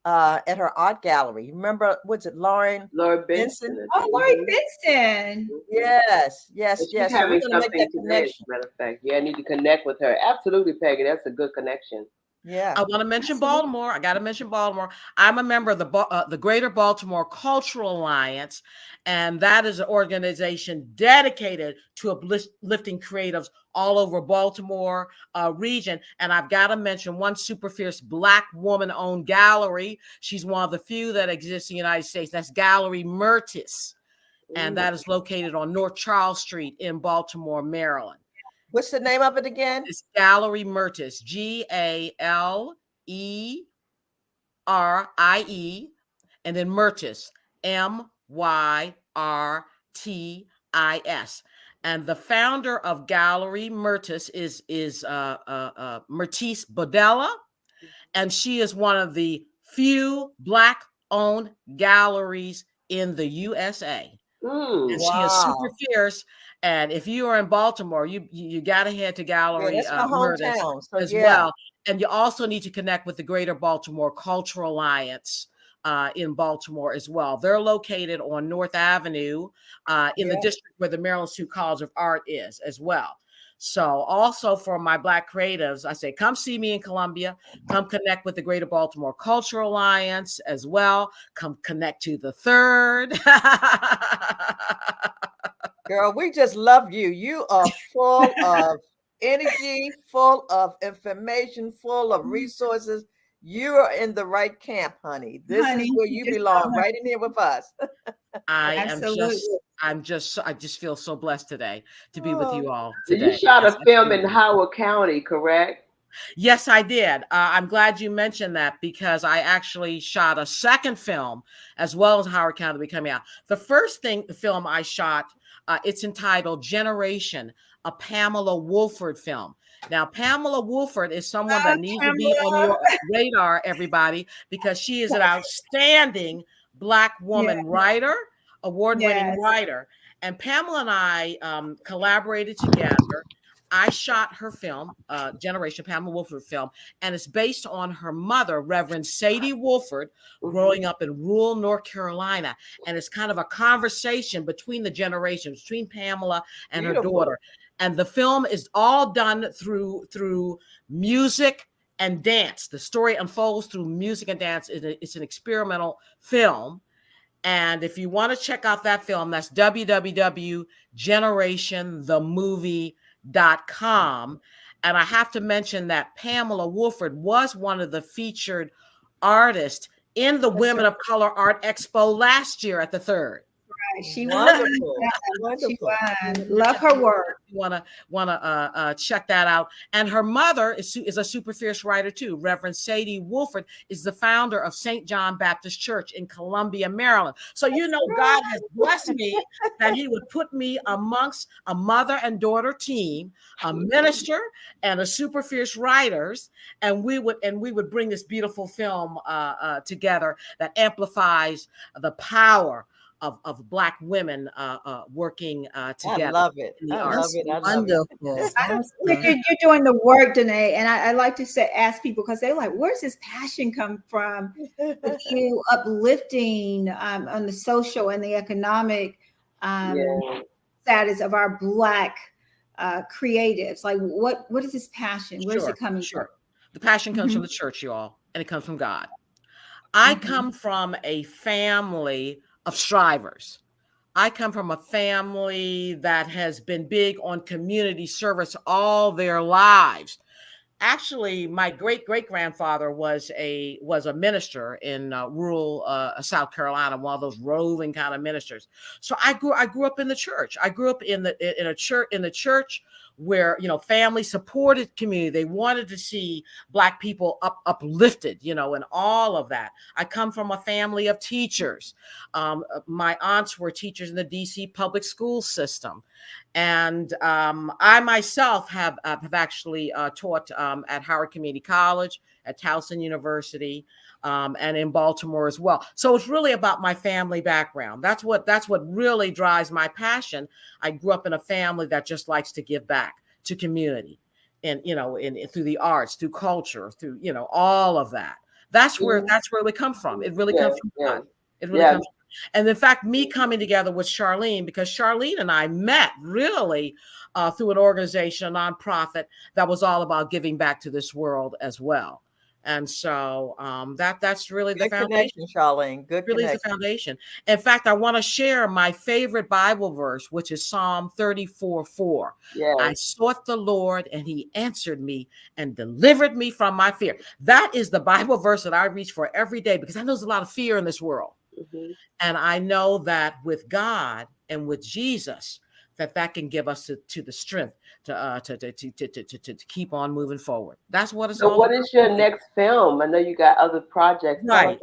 at her art gallery. Remember, what's it, Lauren Benson? Oh, Lauren Benson. Yes. She's having something today, as a matter of fact. Yeah, I need to connect with her. Absolutely, Peggy. That's a good connection. Yeah. I want to mention Baltimore. I got to mention Baltimore. I'm a member of the Greater Baltimore Cultural Alliance, and that is an organization dedicated to uplifting creatives all over Baltimore region. And I've got to mention one super fierce Black woman-owned gallery. She's one of the few that exists in the United States. That's Gallery Mertis, and that is located on North Charles Street in Baltimore, Maryland. What's the name of it again? It's Gallery Mertis, Galerie, and then Mertis, Myrtis. And the founder of Gallery Mertis is Mertis Bodella, and she is one of the few Black-owned galleries in the USA. And she is super fierce. And if you are in Baltimore, you got to head to Gallery Mertis as well. And you also need to connect with the Greater Baltimore Cultural Alliance in Baltimore as well. They're located on North Avenue in the district where the Maryland Institute College of Art is as well. So also for my Black creatives, I say, come see me in Columbia, come connect with the Greater Baltimore Cultural Alliance as well. Come connect to the Third. Girl, we just love you. You are full of energy, full of information, full of resources. You are in the right camp, honey. This is where you belong, right in here with us. I just feel so blessed today to be with you all today. You shot a film in Howard County, correct? Yes, I did. I'm glad you mentioned that because I actually shot a second film as well as Howard County be coming out. The first film I shot, it's entitled Generation, a Pamela Woolford film. Now, Pamela Woolford is someone that needs to be on your radar, everybody, because she is an outstanding Black woman writer, award-winning writer. And Pamela and I collaborated together I shot her film, Generation, Pamela Woolford film, and it's based on her mother, Reverend Sadie Woolford, growing up in rural North Carolina. And it's kind of a conversation between the generations, between Pamela and her daughter. And the film is all done through music and dance. The story unfolds through music and dance. It's an experimental film. And if you want to check out that film, that's www.generationthemovie.com. And I have to mention that Pamela Woolford was one of the featured artists in the Women of Color Art Expo last year at the 3rd. She wonderful. She won. Love her work. You wanna check that out. And her mother is a super fierce writer too. Reverend Sadie Woolford is the founder of St. John Baptist Church in Columbia, Maryland. So God has blessed me that He would put me amongst a mother and daughter team, a minister and a super fierce writers, and we would bring this beautiful film together that amplifies the power of Black women working together. I love it. I love it. Wonderful. You're doing the work, Denée, and I like to ask people, because they're like, "Where's this passion come from?" With you uplifting on the social and the economic status of our Black creatives. Like, what is this passion? Where's it coming from? The passion comes from the church, you all, and it comes from God. I come from a family of strivers. I come from a family that has been big on community service all their lives. Actually, my great-great-grandfather was a minister in rural South Carolina, one of those roving kind of ministers. So I grew up in the church. I grew up in the church where, family supported community. They wanted to see Black people uplifted, and all of that. I come from a family of teachers. My aunts were teachers in the DC public school system. And I myself have actually taught at Howard Community College, at Towson University, and in Baltimore as well. So it's really about my family background. That's what really drives my passion. I grew up in a family that just likes to give back to community, and through the arts, through culture, through all of that. That's where we come from. It really comes from God. It really comes. And in fact, me coming together with Charlene, because Charlene and I met really through an organization, a nonprofit that was all about giving back to this world as well. And so that's really the foundation, Charlene. Good really is the foundation. In fact, I want to share my favorite Bible verse, which is Psalm 34:4. Yes. I sought the Lord, and He answered me and delivered me from my fear. That is the Bible verse that I reach for every day, because I know there's a lot of fear in this world. And I know that with God and with Jesus, that can give us to the strength to keep on moving forward. That's what it's all about. So what is your next film? I know you got other projects. Right.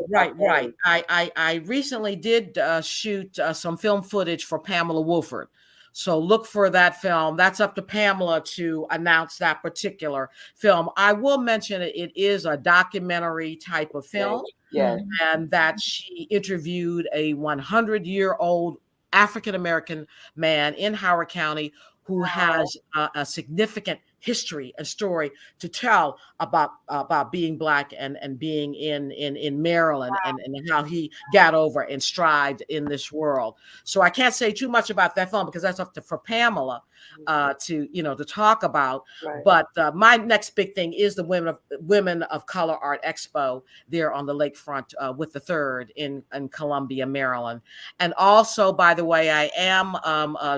I recently did shoot some film footage for Pamela Woolford. So look for that film. That's up to Pamela to announce that particular film. I will mention it is a documentary type of film. Yes. And that she interviewed a 100-year-old African-American man in Howard County who has a significant history and story to tell about being Black and being in Maryland and how he got over and strived in this world. So I can't say too much about that film because that's up for Pamela to talk about. Right. But my next big thing is the Women of Color Art Expo there on the lakefront with the 3rd in Columbia, Maryland. And also, by the way, I am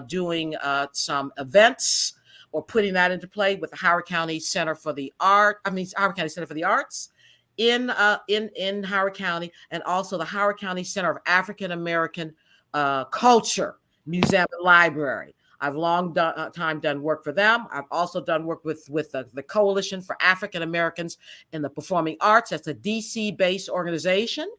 doing some events or putting that into play with the Howard County Center for the Arts in Howard County, and also the Howard County Center of African American Culture, Museum and Library. I've long done work for them. I've also done work with the Coalition for African Americans in the Performing Arts. That's a DC-based organization.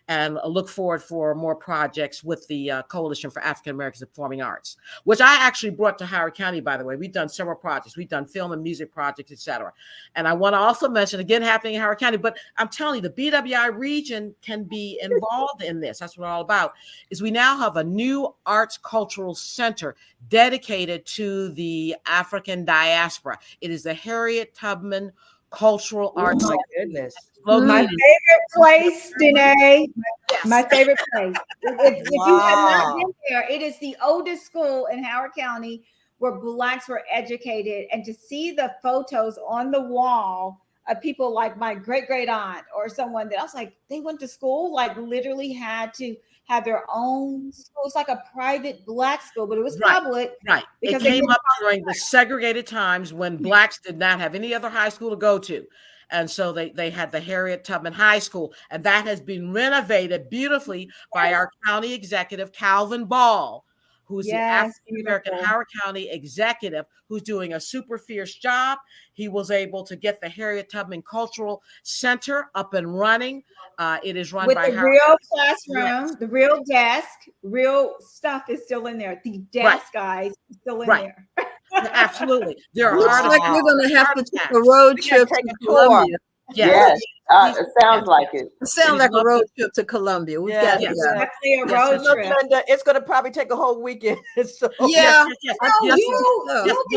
and look forward for more projects with the Coalition for African Americans in Performing Arts, which I actually brought to Howard County, by the way. We've done several projects. We've done film and music projects, etc. And I want to also mention, again, happening in Howard County, but I'm telling you, the BWI region can be involved in this. That's what it's all about, is we now have a new arts cultural center dedicated to the African diaspora. It is the Harriet Tubman Cultural Arts. Oh my goodness. My favorite place, Denée. Yes. My favorite place. If you have not been there, it is the oldest school in Howard County where Blacks were educated. And to see the photos on the wall of people like my great aunt or someone that I was like, they went to school, like literally had to have their own school. It's like a private Black school, but it was public. Right. It came up during the segregated times when Blacks did not have any other high school to go to. And so they had the Harriet Tubman High School, and that has been renovated beautifully by our county executive, Calvin Ball, who's the African-American Howard County executive, who's doing a super fierce job. He was able to get the Harriet Tubman Cultural Center up and running. It is run by the real classroom, the real desk, real stuff is still in there. The desk guys is still in there. Absolutely. There are looks like we're going to have to take a road trip to Columbia. Yes. It sounds like it. It sounds like a road trip to Columbia. We've got exactly a road trip. Linda, it's going to probably take a whole weekend. So. Let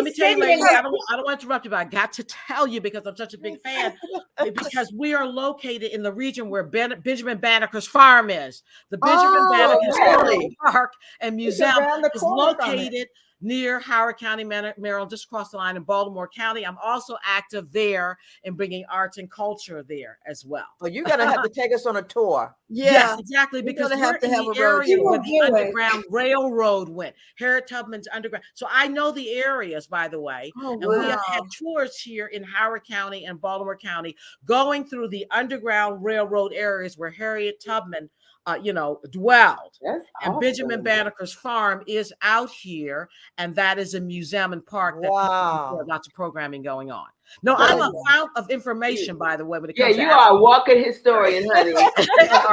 me tell you, ladies, I don't want to interrupt you, but I got to tell you because I'm such a big fan. Because we are located in the region where Benjamin Banneker's farm is. The Benjamin Banneker's Park and Museum is located near Howard County, Maryland, just across the line in Baltimore County. I'm also active there in bringing arts and culture there as well. Well, you're going to have to take us on a tour. Yes, exactly, because we're in the area where the Underground Railroad went, Harriet Tubman's Underground. So I know the areas, by the way. And we have had tours here in Howard County and Baltimore County going through the Underground Railroad areas where Harriet Tubman dwelled. And Benjamin Banneker's farm is out here, and that is a museum and park that lots of programming going on. No, I'm a fount of information, by the way. When it comes you are a walking historian, honey. We're going to get a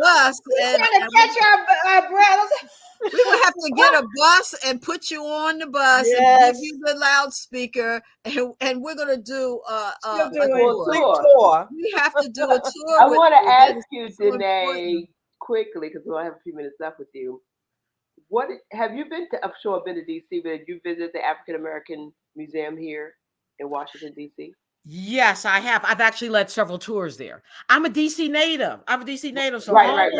bus. We're trying to catch our breath. We will have to get a bus and put you on the bus and give you the loudspeaker, and we're going to do a tour. We have to do a tour. I want to ask you, Denée, quickly, because we only have a few minutes left with you. What have you been to? I'm sure I've been to DC, but did you visit the African American Museum here in Washington, DC? Yes, I have. I've actually led several tours there. I'm a DC native. So all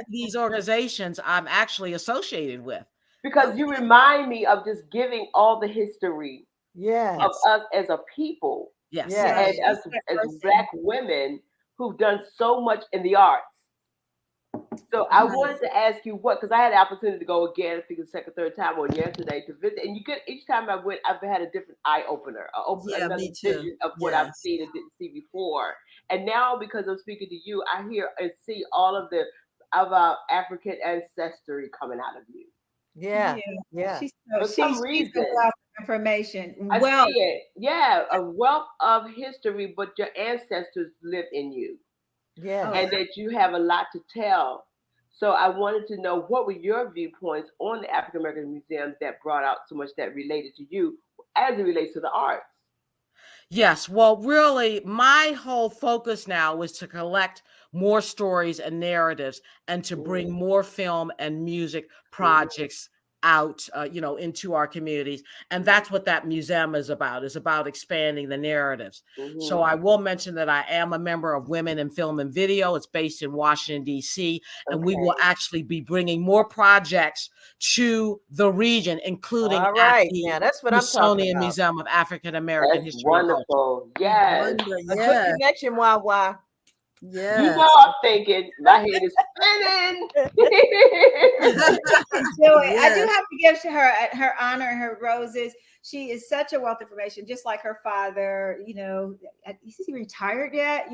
these organizations I'm actually associated with. Because you remind me of just giving all the history of us as a people. Yes. And us as Black women who've done so much in the arts. So I wanted to ask you because I had the opportunity to go again, I think the second, third time or yesterday to visit. And each time I went, I've had a different eye opener, another vision of what I've seen and didn't see before. And now because I'm speaking to you, I hear and see all of our African ancestry coming out of you. Yeah. She's some reason. A wealth of information. I see it. Yeah, a wealth of history, but your ancestors live in you. Yeah. And that you have a lot to tell. So I wanted to know what were your viewpoints on the African American Museum that brought out so much that related to you as it relates to the arts. Yes. Well, really, my whole focus now is to collect more stories and narratives and to bring more film and music projects out, into our communities. And that's what that museum is about expanding the narratives. So I will mention that I am a member of Women in Film and Video. It's based in Washington, D.C. And we will actually be bringing more projects to the region, including at the that's what I'm talking about. Museum of African American History. Wonderful. Yes. A good connection, Wawa. Yeah. You know, I'm thinking my head is spinning. I do have to give her honor and her roses. She is such a wealth of information, just like her father. Is he retired yet?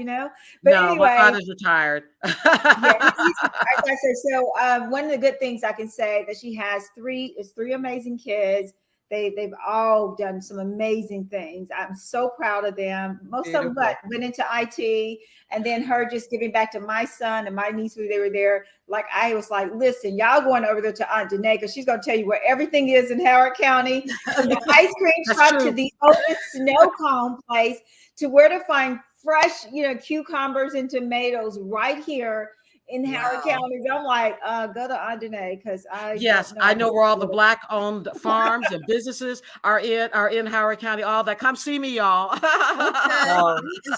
But no, anyway, my father's retired. He's retired. So one of the good things I can say that she has three amazing kids. They've all done some amazing things. I'm so proud of them. Most of them went into IT, and then her just giving back to my son and my niece when they were there. Like I was like, listen, y'all going over there to Aunt Denée because she's going to tell you where everything is in Howard County, from the ice cream shop to the open snow cone place to where to find fresh, cucumbers and tomatoes right here in Howard County. I'm like, go to Aunt Denée because I know where all the Black-owned farms and businesses are in Howard County. All that. Come see me, y'all.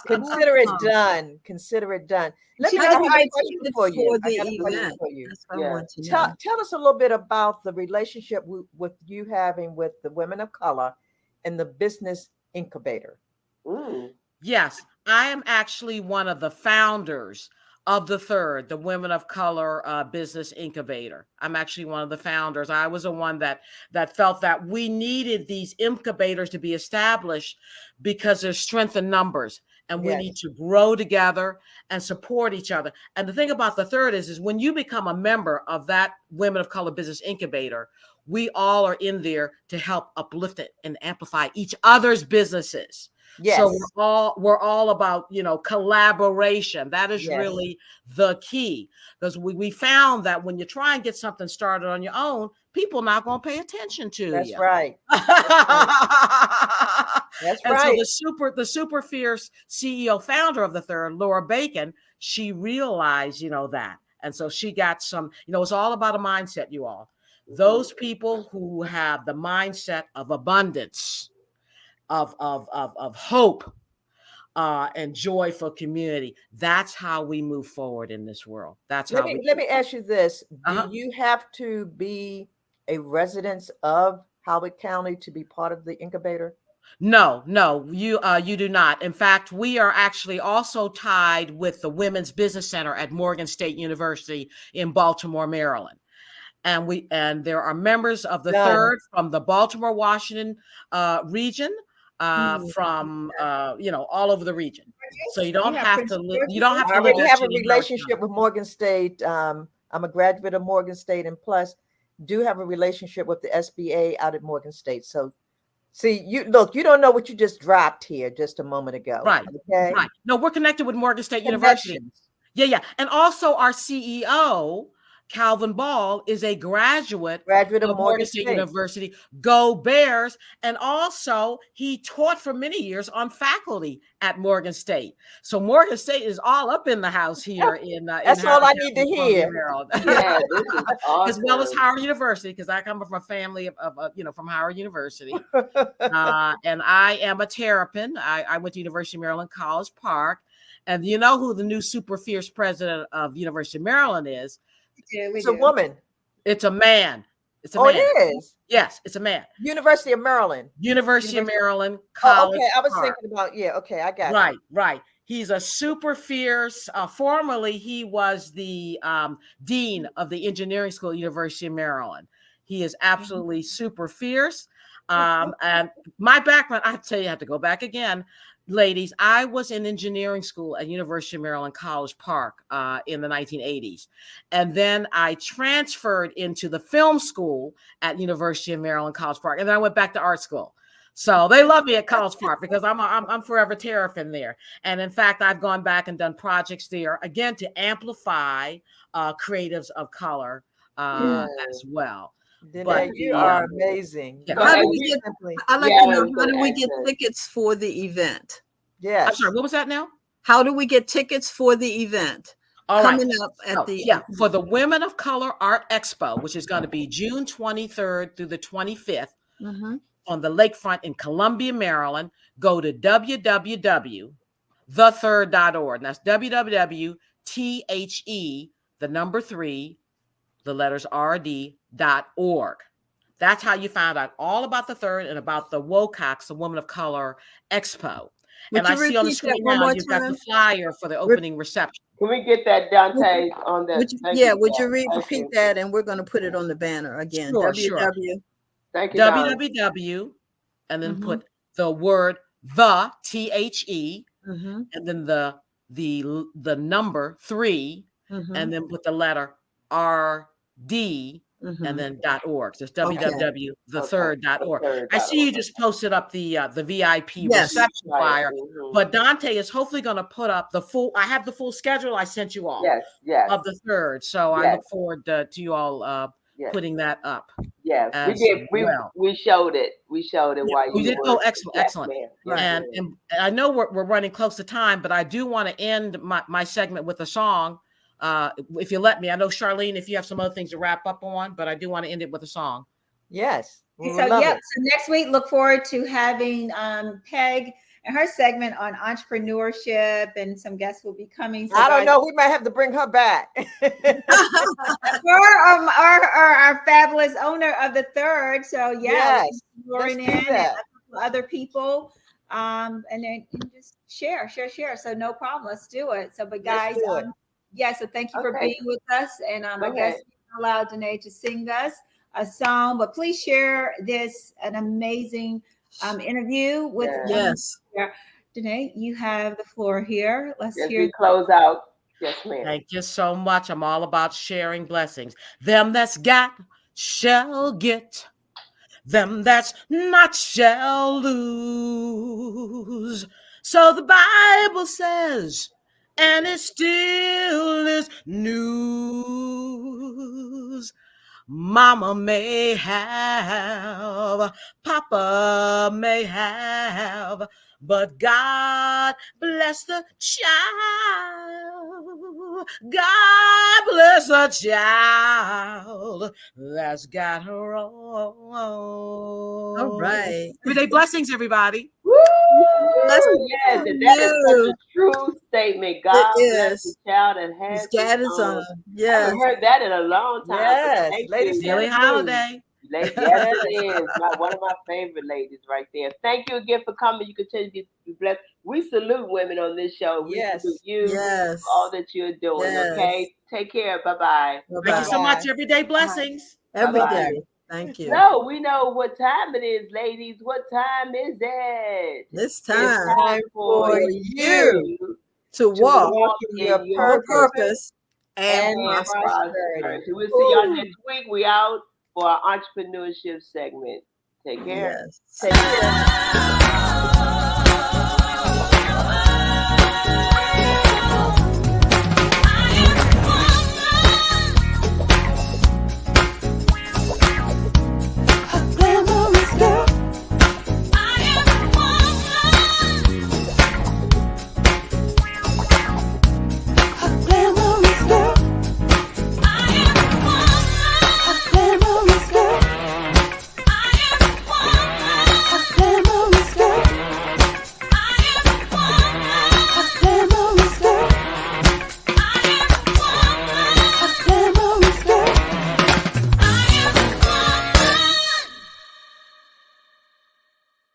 Consider it done. Consider it done. Let me ask you a question for you. I got a question for you. Tell us a little bit about the relationship with you having with the women of color and the business incubator. Yes, I am actually one of the founders of the third, the Women of Color Business Incubator. I'm actually one of the founders. I was the one that felt that we needed these incubators to be established because there's strength in numbers, and we need to grow together and support each other. And the thing about the third is when you become a member of that Women of Color Business Incubator, we all are in there to help uplift it and amplify each other's businesses. Yes. So we're all about, collaboration. That is really the key, because we found that when you try and get something started on your own, people not going to pay attention to you. That's right. That's right. So the super fierce CEO founder of the third, Laura Bacon, she realized, that. And so she got some, it's all about a mindset, you all. Those people who have the mindset of abundance, of hope, and joy for community. That's how we move forward in this world. Let me ask you this. Do you have to be a resident of Howard County to be part of the incubator? No, you do not. In fact, we are actually also tied with the Women's Business Center at Morgan State University in Baltimore, Maryland. And there are members of the third from the Baltimore, Washington region, from all over the region. So you don't have to live. You don't have to. I already have a relationship with Morgan State. I'm a graduate of Morgan State, and plus do have a relationship with the SBA out at Morgan State. So see, you don't know what you just dropped here just a moment ago. Right. Okay. Right. No, we're connected with Morgan State University. Yeah. And also our CEO, Calvin Ball, is a graduate of Morgan State University. Go Bears. And also he taught for many years on faculty at Morgan State. So Morgan State is all up in the house here in that's all I need to hear. Yeah, this is awesome. As well as Howard University, because I come from a family of from Howard University. And I am a Terrapin. I went to University of Maryland, College Park. And you know who the new super fierce president of University of Maryland is? It's a woman. It's a man. It's a man. It is? Yes, it's a man. University of Maryland. University of Maryland, College okay. I was thinking about, okay, I got it. Right. He's a super fierce. Formerly, he was the dean of the engineering school at University of Maryland. He is absolutely super fierce. And my background, I tell you, I have to go back again. Ladies, I was in engineering school at University of Maryland, College Park in the 1980s. And then I transferred into the film school at University of Maryland, College Park. And then I went back to art school. So they love me at College Park because I'm forever Terrapin there. And in fact, I've gone back and done projects there, again, to amplify creatives of color as well. Denée, you are amazing. Yeah. How do we get tickets for the event? Yeah. I'm sorry, what was that now? How do we get tickets for the event? Coming up at for the Women of Color Art Expo, which is going to be June 23rd through the 25th on the lakefront in Columbia, Maryland. Go to www.thethird.org. That's www.THE3rd.org. That's how you found out all about the third and about the WOCAX, the Women of Color Expo. And I see on the screen now you've got the flyer for the opening reception. Can we get that, Dante, on that? Would you repeat that? And we're going to put it on the banner again. Sure. Thank you, www, and then put the word the THE, and then the number 3, and then put the letter RD and then .org. Just www.thethird.org. I see you just posted up the VIP reception flyer, but Dante is hopefully going to put up the full. I have the full schedule I sent you all. Yes. Of the third. So I look forward to you all putting that up. Yes, we did. We showed it. We showed it while you did. were. Oh, excellent. And I know we're running close to time, but I do want to end my segment with a song. If you let me. I know, Charlene, if you have some other things to wrap up on, but I do want to end it with a song. Yes. So next week, look forward to having Peg and her segment on entrepreneurship, and some guests will be coming. So I don't know. We might have to bring her back. our fabulous owner of the Third. So let's do that. Other people, and then just share. So no problem. Let's do it. So, but guys, so thank you for being with us. And I guess we allow Denée to sing us a song, but please share an amazing interview with Denée. You have the floor here. Let's hear. We close out. Yes, ma'am. Thank you so much. I'm all about sharing blessings. Them that's got shall get. Them that's not shall lose. So the Bible says, and it still is news. Mama may have, Papa may have, but God bless the child. God bless the child that's got her own. All right. Everyday blessings, everybody. Woo! That is such a true statement. God bless the child that has his own. I haven't heard that in a long time. Yes, ladies, Billie Holiday. Yes, it is. One of my favorite ladies right there. Thank you again for coming. You continue to be blessed. We salute women on this show. We salute you for all that you're doing. Okay, take care. Bye-bye. Thank you so much. Everyday blessings. Every day. Thank you. No, we know what time it is, ladies. What time is it? It's time for you to walk in your purpose and prosperity. We'll see y'all next week. We out for our entrepreneurship segment. Take care. Take care.